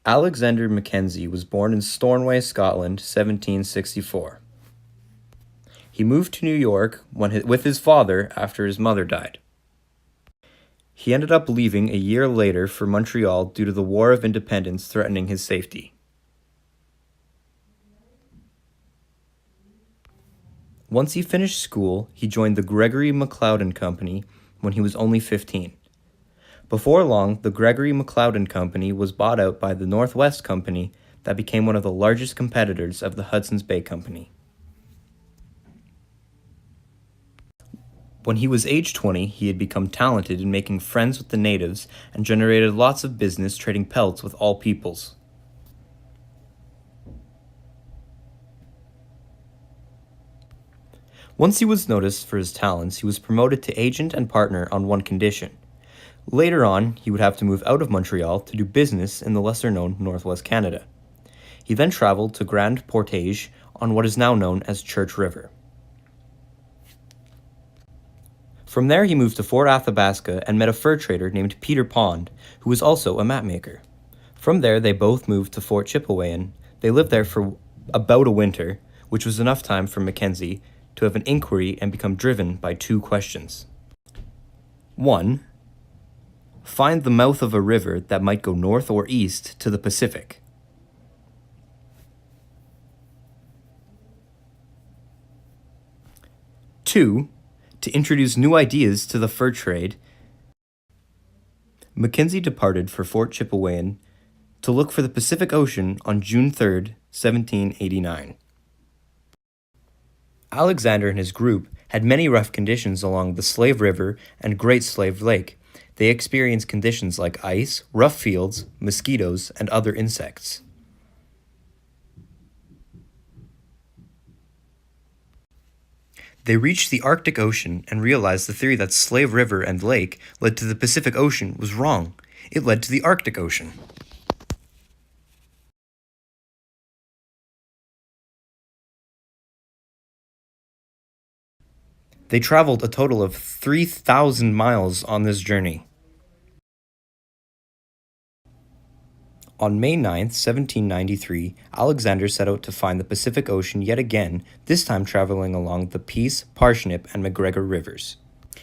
Alexander Mackenzie was born in Stornoway, Scotland, 1764. He moved to New York with his father after his mother died. He ended up leaving a year later for Montreal due to the War of Independence threatening his safety. Once he finished school, he joined the Gregory McLeod and Company when he was only 15. Before long, the Gregory McLeod and Company was bought out by the Northwest Company that became one of the largest competitors of the Hudson's Bay Company. When he was age 20, he had become talented in making friends with the natives and generated lots of business trading pelts with all peoples. Once he was noticed for his talents, he was promoted to agent and partner on one condition. Later on, he would have to move out of Montreal to do business in the lesser-known Northwest Canada. He then traveled to Grand Portage on what is now known as Church River. From there, he moved to Fort Athabasca and met a fur trader named Peter Pond, who was also a mapmaker. From there, they both moved to Fort Chipewyan. They lived there for about a winter, which was enough time for Mackenzie to have an inquiry and become driven by two questions. 1. Find the mouth of a river that might go north or east to the Pacific. 2. To introduce new ideas to the fur trade. Mackenzie departed for Fort Chipewyan to look for the Pacific Ocean on June 3, 1789. Alexander and his group had many rough conditions along the Slave River and Great Slave Lake. They experienced conditions like ice, rough fields, mosquitoes, and other insects. They reached the Arctic Ocean and realized the theory that Slave River and Lake led to the Pacific Ocean was wrong. It led to the Arctic Ocean. They traveled a total of 3,000 miles on this journey. On May 9, 1793, Alexander set out to find the Pacific Ocean yet again, this time traveling along the Peace, Parsnip, and McGregor rivers.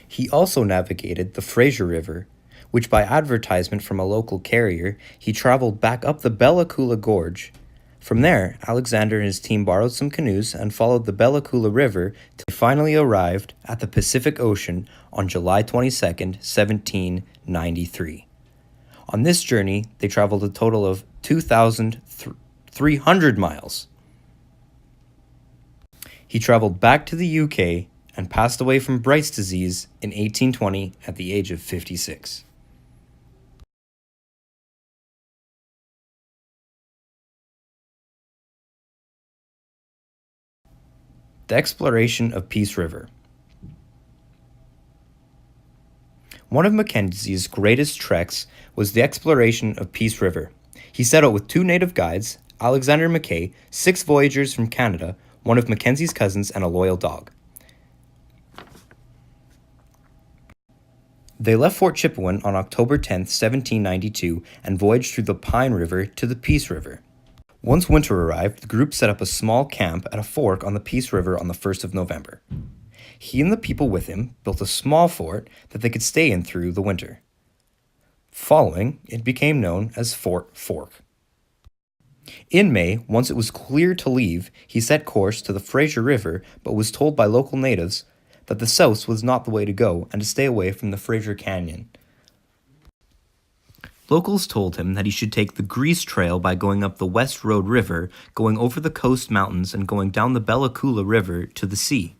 He also navigated the Fraser River, which by advertisement from a local carrier, he traveled back up the Bella Coola Gorge. From there, Alexander and his team borrowed some canoes and followed the Bella Coola River till they finally arrived at the Pacific Ocean on July 22, 1793. On this journey, they traveled a total of 2,300 miles. He traveled back to the UK and passed away from Bright's disease in 1820 at the age of 56. The exploration of Peace River. One of Mackenzie's greatest treks was the exploration of Peace River. He set out with two native guides, Alexander Mackay, 6 voyageurs from Canada, one of Mackenzie's cousins, and a loyal dog. They left Fort Chipewyan on October 10, 1792, and voyaged through the Pine River to the Peace River. Once winter arrived, the group set up a small camp at a fork on the Peace River on the 1st of November. He and the people with him built a small fort that they could stay in through the winter. Following, it became known as Fort Fork. In May, once it was clear to leave, he set course to the Fraser River, but was told by local natives that the south was not the way to go and to stay away from the Fraser Canyon. Locals told him that he should take the Grease Trail by going up the West Road River, going over the coast mountains, and going down the Bella Coola River to the sea.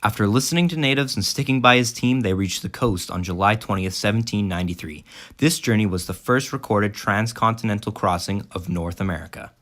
After listening to natives and sticking by his team, they reached the coast on July 20th, 1793. This journey was the first recorded transcontinental crossing of North America.